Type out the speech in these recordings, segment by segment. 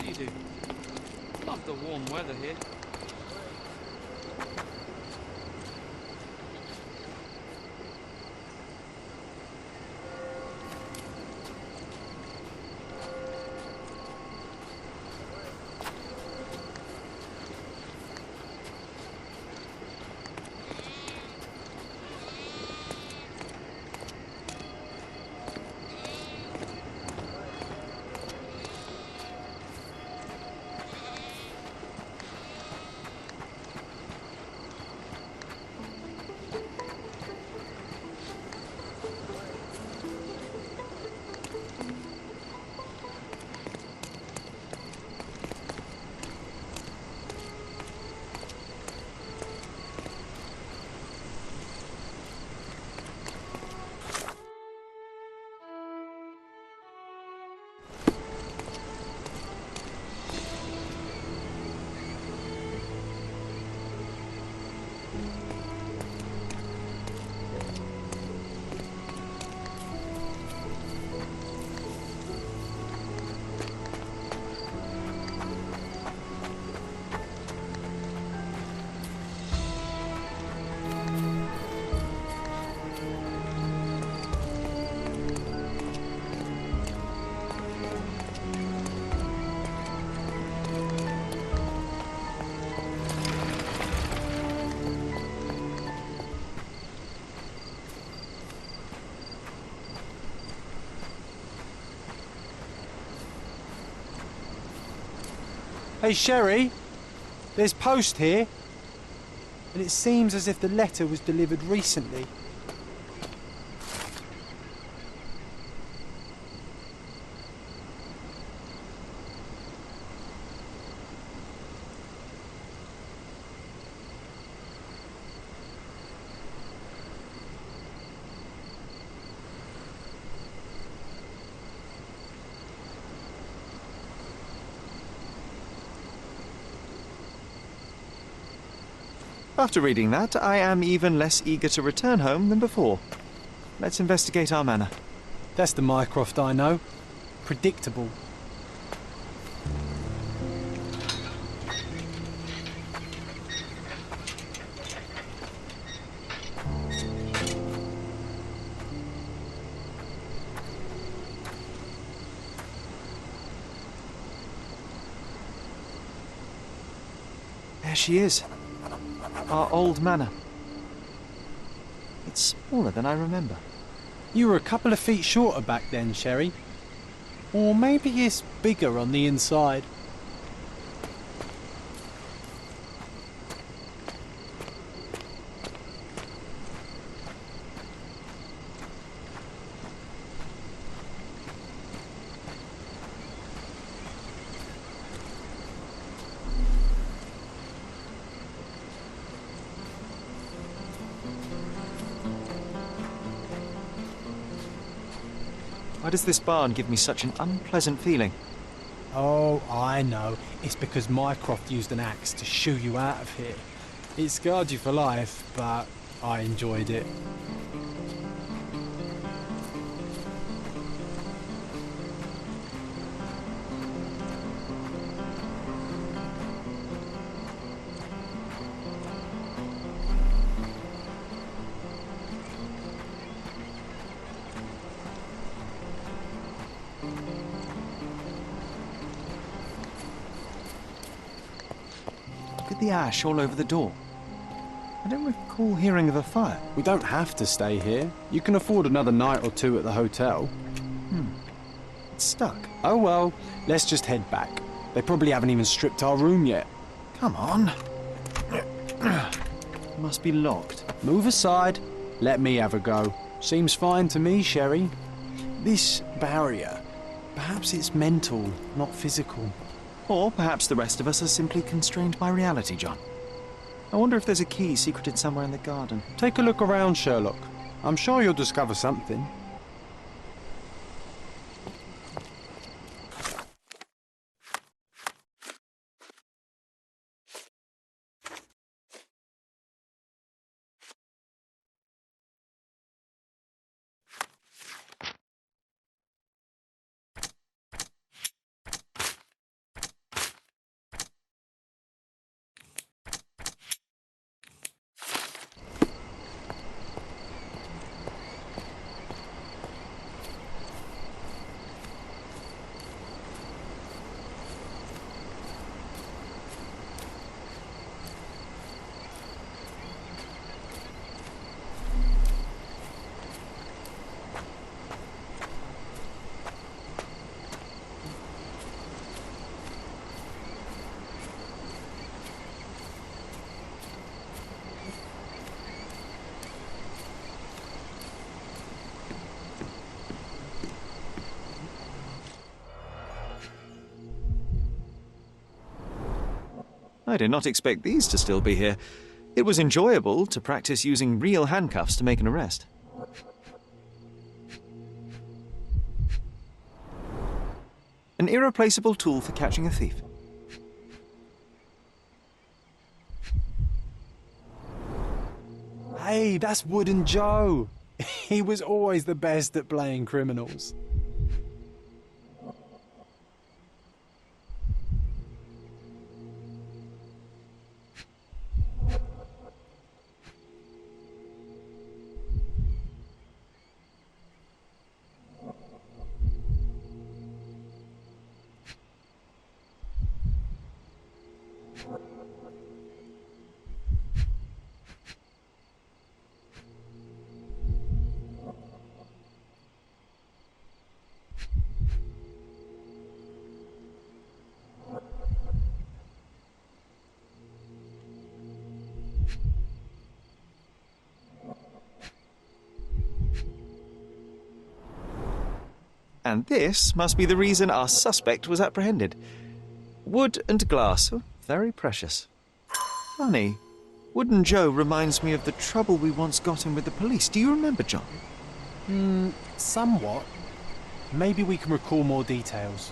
you do. Love the warm weather here. Hey, Sherry, there's post here, and it seems as if the letter was delivered recently. After reading that, I am even less eager to return home than before. Let's investigate our manor. That's the Mycroft I know. Predictable. There she is. Our old manor. It's smaller than I remember. You were a couple of feet shorter back then, Sherry. Or maybe it's bigger on the inside. Why does this barn give me such an unpleasant feeling? Oh, I know. It's because Mycroft used an axe to shoo you out of here. It scarred you for life, but I enjoyed it. Look at the ash all over the door. I don't recall hearing of a fire. We don't have to stay here. You can afford another night or two at the hotel. It's stuck. Oh well, let's just head back. They probably haven't even stripped our room yet. Come on. Must be locked. Move aside. Let me have a go. Seems fine to me, Sherry. This barrier, perhaps it's mental, not physical. Or perhaps the rest of us are simply constrained by reality, John. I wonder if there's a key secreted somewhere in the garden. Take a look around, Sherlock. I'm sure you'll discover something. I did not expect these to still be here. It was enjoyable to practice using real handcuffs to make an arrest. An irreplaceable tool for catching a thief. Hey, that's Wooden Joe. He was always the best at playing criminals. And this must be the reason our suspect was apprehended. Wood and glass, oh, very precious. Funny, Wooden Joe reminds me of the trouble we once got in with the police. Do you remember, John? Somewhat. Maybe we can recall more details.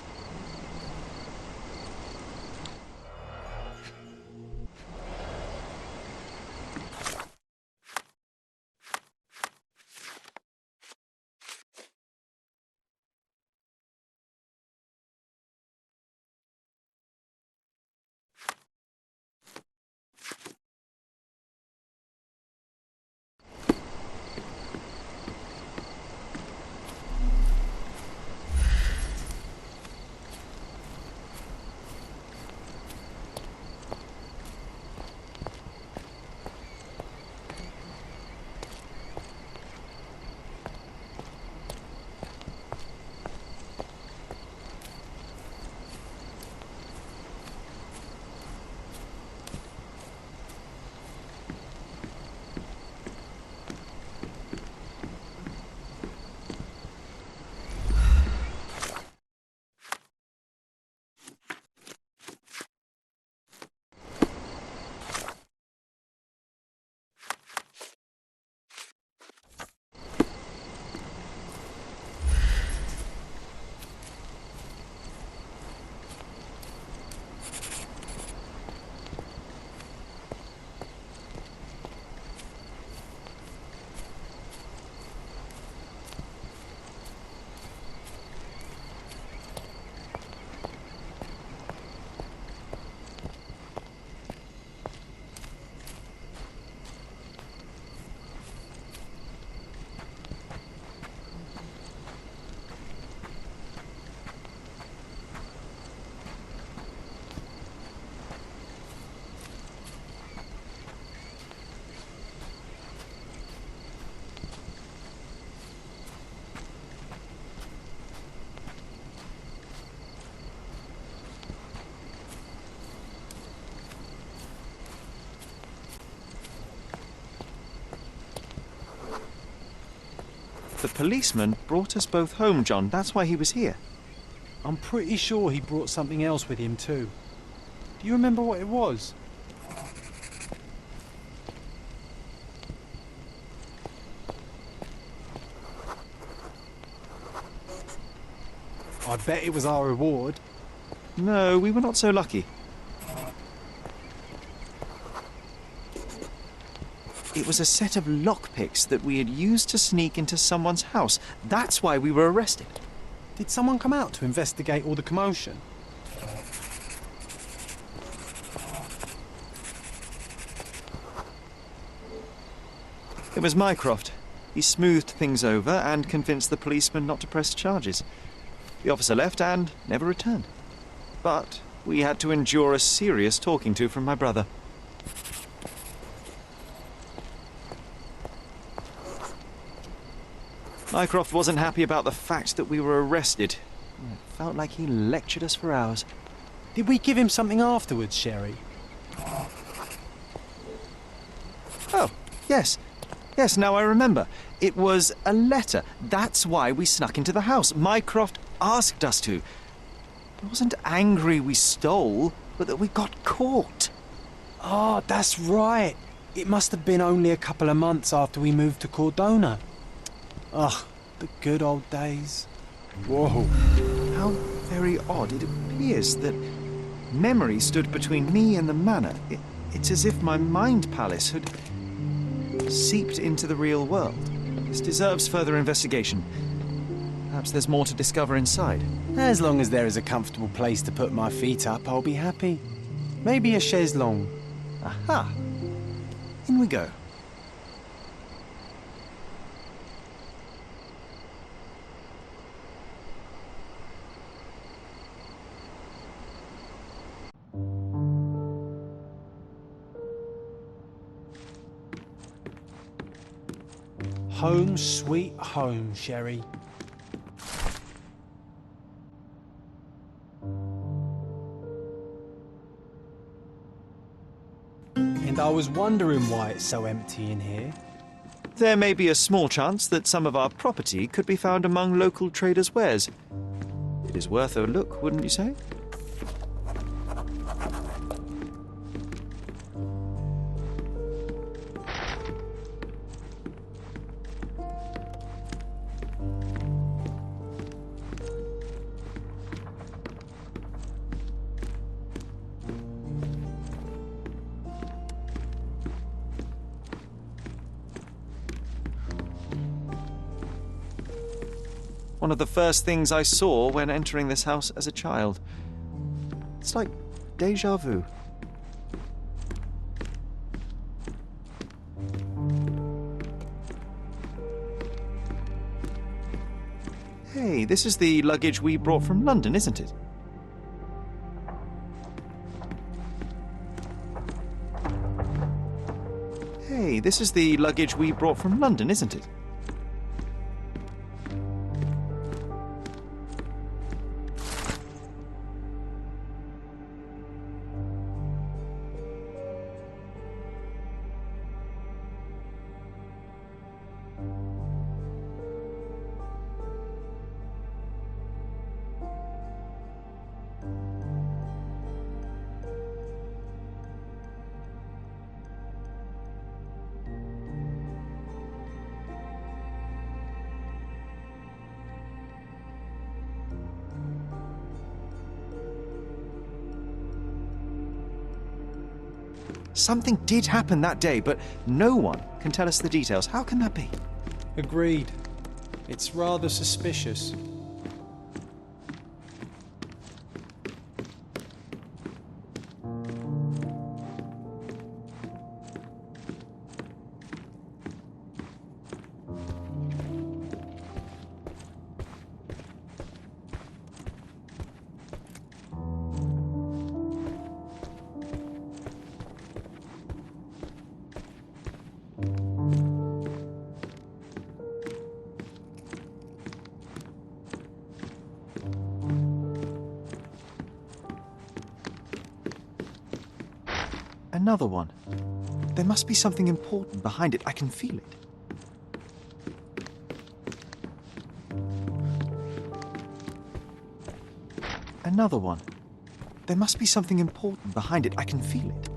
The policeman brought us both home, John. That's why he was here. I'm pretty sure he brought something else with him too. Do you remember what it was? I bet it was our reward. No, we were not so lucky. It was a set of lockpicks that we had used to sneak into someone's house. That's why we were arrested. Did someone come out to investigate all the commotion? It was Mycroft. He smoothed things over and convinced the policeman not to press charges. The officer left and never returned. But we had to endure a serious talking to from my brother. Mycroft wasn't happy about the fact that we were arrested. It felt like he lectured us for hours. Did we give him something afterwards, Sherry? Oh, yes. Yes, now I remember. It was a letter. That's why we snuck into the house. Mycroft asked us to. I wasn't angry we stole, but that we got caught. Ah, that's right. It must have been only a couple of months after we moved to Cordona. Ugh, the good old days. Whoa. How very odd. It appears that memory stood between me and the manor. It's as if my mind palace had seeped into the real world. This deserves further investigation. Perhaps there's more to discover inside. As long as there is a comfortable place to put my feet up, I'll be happy. Maybe a chaise longue. Aha! In we go. Home sweet home, Sherry. And I was wondering why it's so empty in here. There may be a small chance that some of our property could be found among local traders' wares. It is worth a look, wouldn't you say? One of the first things I saw when entering this house as a child. It's like déjà vu. Hey, this is the luggage we brought from London, isn't it? Hey, this is the luggage we brought from London, isn't it? Something did happen that day, but no one can tell us the details. How can that be? Agreed. It's rather suspicious. Another one. There must be something important behind it. I can feel it. Another one. There must be something important behind it. I can feel it.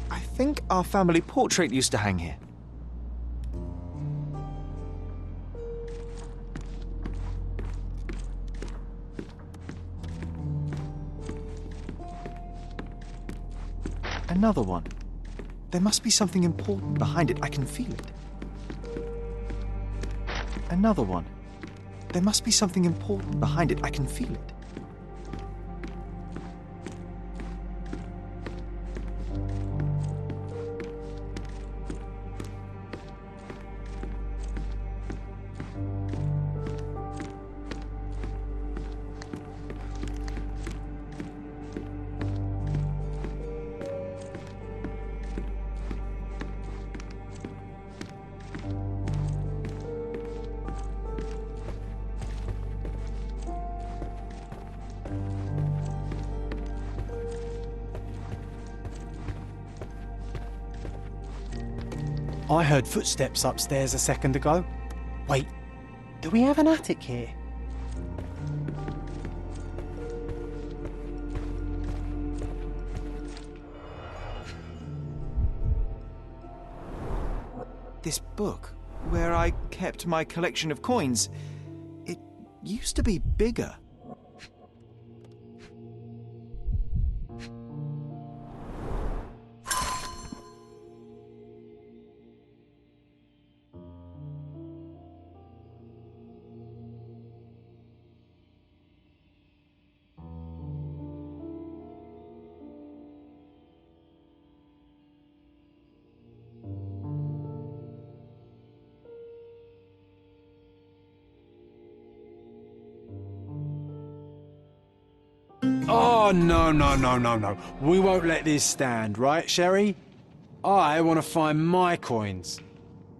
I think our family portrait used to hang here. Another one. There must be something important behind it. I can feel it. Another one. There must be something important behind it. I can feel it. I heard footsteps upstairs a second ago. Wait, do we have an attic here? This book, where I kept my collection of coins, it used to be bigger. Oh, no. We won't let this stand, right, Sherry? I want to find my coins.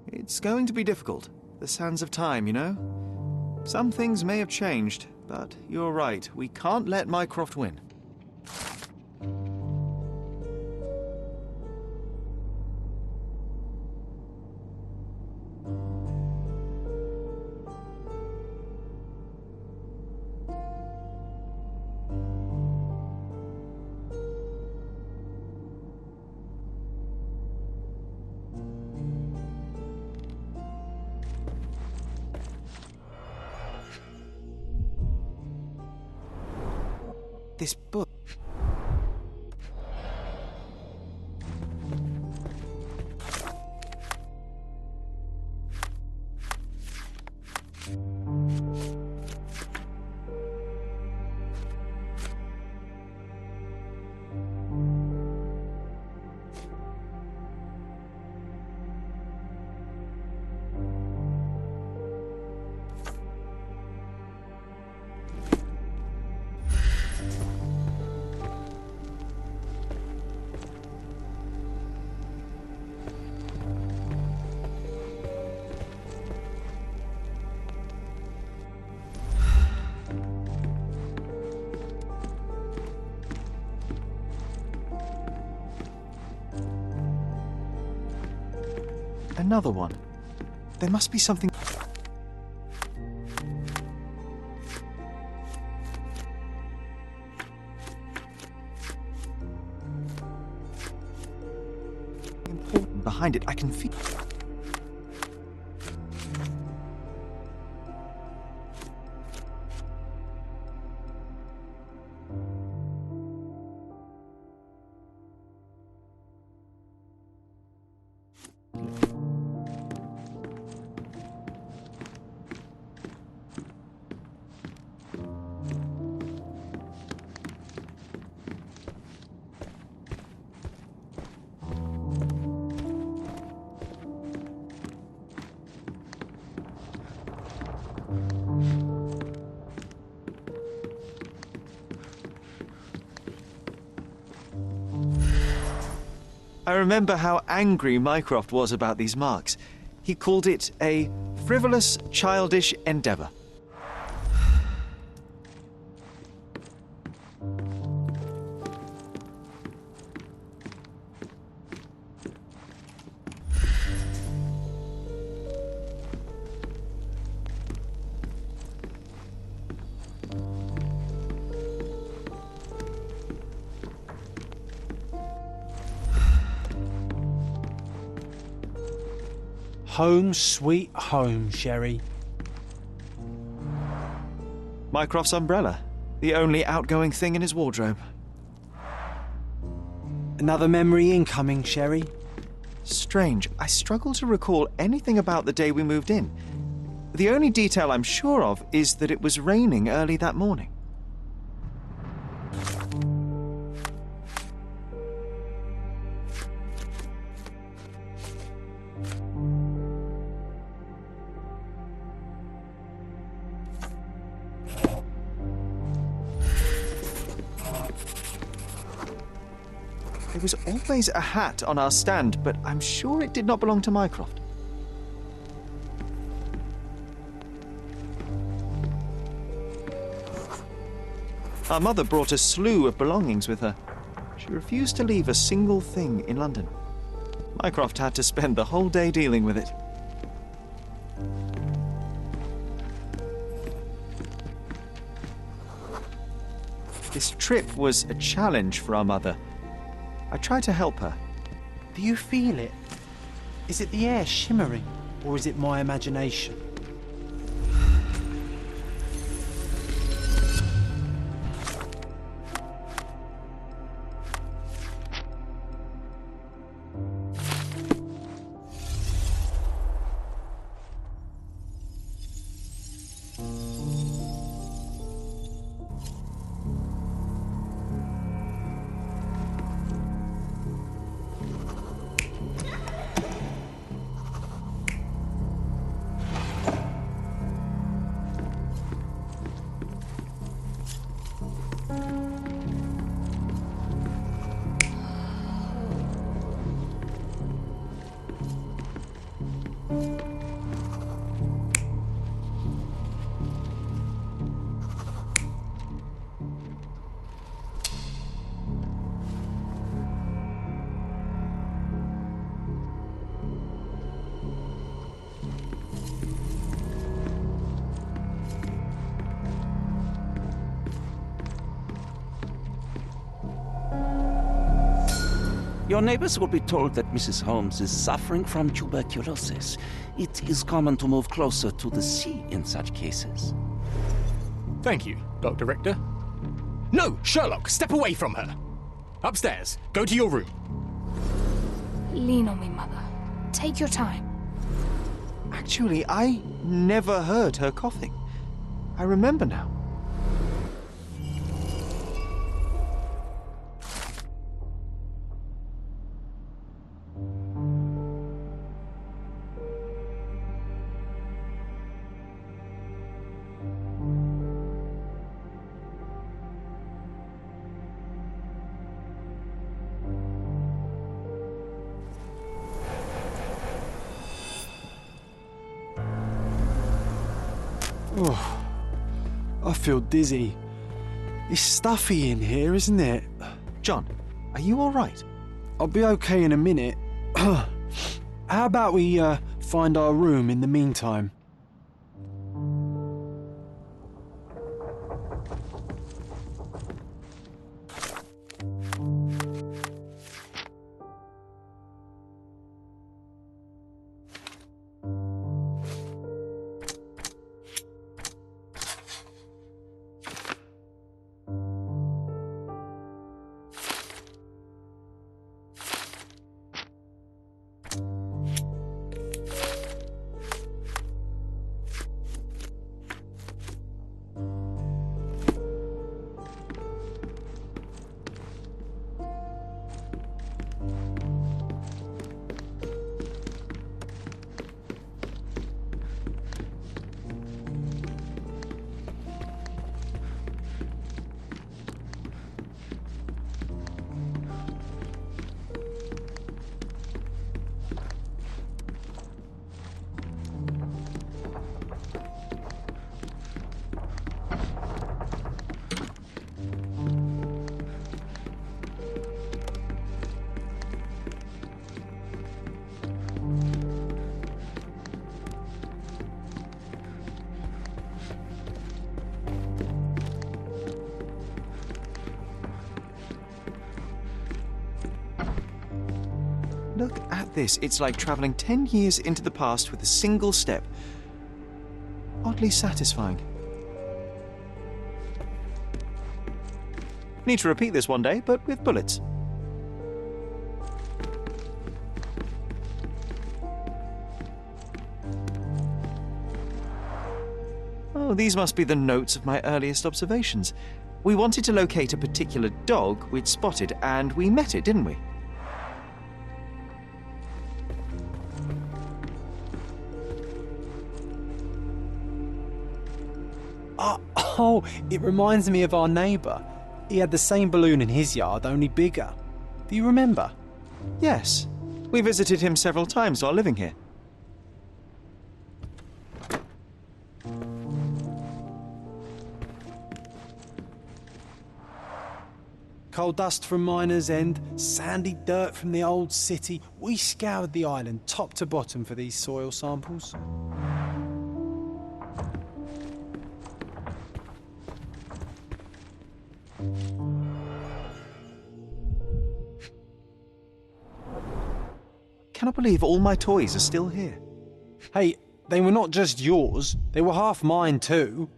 It's going to be difficult. The sands of time, you know? Some things may have changed, but you're right. We can't let Mycroft win. This book... Another one. There must be something... important behind it. I can feel... I remember how angry Mycroft was about these marks. He called it a frivolous, childish endeavour. Home sweet home, Sherry. Mycroft's umbrella, the only outgoing thing in his wardrobe. Another memory incoming, Sherry. Strange, I struggle to recall anything about the day we moved in. The only detail I'm sure of is that it was raining early that morning. There was always a hat on our stand, but I'm sure it did not belong to Mycroft. Our mother brought a slew of belongings with her. She refused to leave a single thing in London. Mycroft had to spend the whole day dealing with it. This trip was a challenge for our mother. I tried to help her. Do you feel it? Is it the air shimmering, or is it my imagination? Your neighbors will be told that Mrs. Holmes is suffering from tuberculosis. It is common to move closer to the sea in such cases. Thank you, Dr. Richter. No, Sherlock, step away from her. Upstairs, go to your room. Lean on me, Mother. Take your time. Actually, I never heard her coughing. I remember now. Oh, I feel dizzy. It's stuffy in here, isn't it? John, are you all right? I'll be okay in a minute. How about we find our room in the meantime? Look at this. It's like travelling 10 years into the past with a single step. Oddly satisfying. Need to repeat this one day, but with bullets. Oh, these must be the notes of my earliest observations. We wanted to locate a particular dog we'd spotted, and we met it, didn't we? Oh, it reminds me of our neighbour. He had the same balloon in his yard, only bigger. Do you remember? Yes. We visited him several times while living here. coal dust from Miner's End, sandy dirt from the old city. We scoured the island top to bottom for these soil samples. Cannot believe all my toys are still here. Hey, they were not just yours, they were half mine too.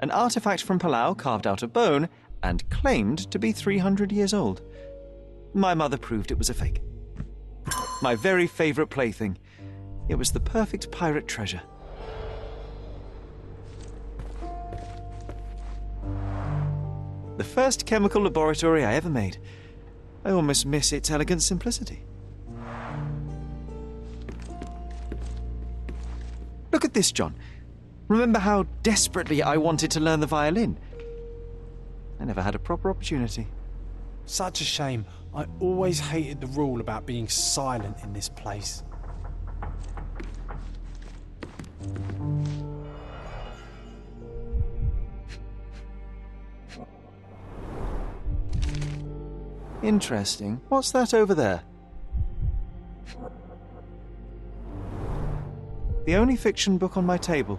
An artifact from Palau carved out of bone and claimed to be 300 years old. My mother proved it was a fake. My very favourite plaything. It was the perfect pirate treasure. The first chemical laboratory I ever made. I almost miss its elegant simplicity. Look at this, John. Remember how desperately I wanted to learn the violin? I never had a proper opportunity. Such a shame. I always hated the rule about being silent in this place. Interesting. What's that over there? The only fiction book on my table.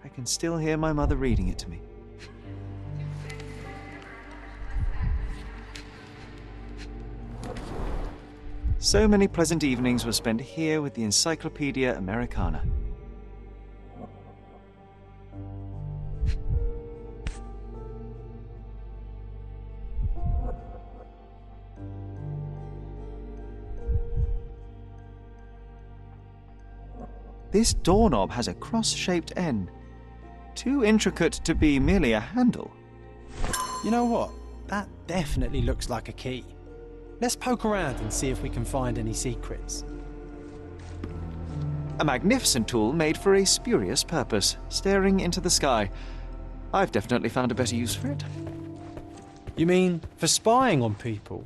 I can still hear my mother reading it to me. So many pleasant evenings were spent here with the Encyclopedia Americana. This doorknob has a cross-shaped end. Too intricate to be merely a handle. You know what? That definitely looks like a key. Let's poke around and see if we can find any secrets. A magnificent tool made for a spurious purpose, staring into the sky. I've definitely found a better use for it. You mean for spying on people?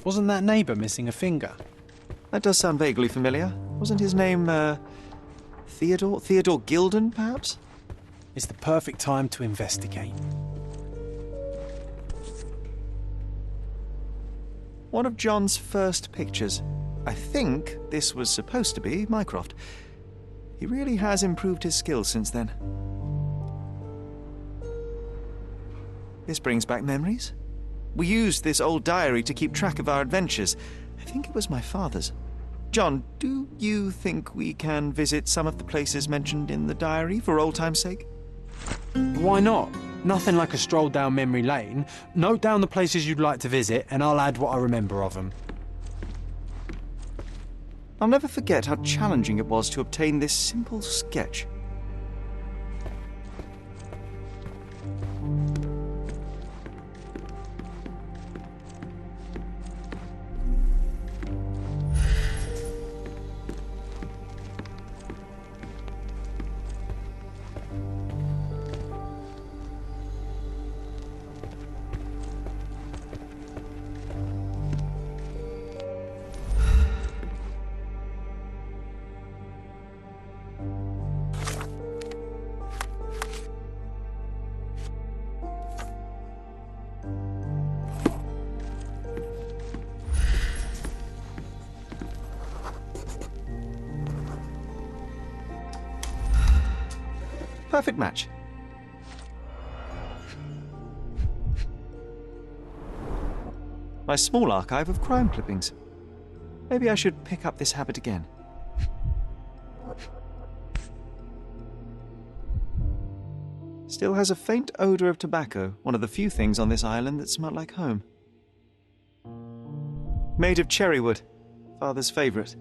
Wasn't that neighbour missing a finger? That does sound vaguely familiar. Wasn't his name, Theodore? Theodore Gilden, perhaps? It's the perfect time to investigate. One of John's first pictures. I think this was supposed to be Mycroft. He really has improved his skills since then. This brings back memories. We used this old diary to keep track of our adventures. I think it was my father's. John, do you think we can visit some of the places mentioned in the diary for old time's sake? Why not? Nothing like a stroll down memory lane. Note down the places you'd like to visit, and I'll add what I remember of them. I'll never forget how challenging it was to obtain this simple sketch. Perfect match. My small archive of crime clippings. Maybe I should pick up this habit again. Still has a faint odour of tobacco, one of the few things on this island that smell like home. Made of cherry wood, Father's favourite.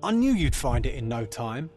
I knew you'd find it in no time.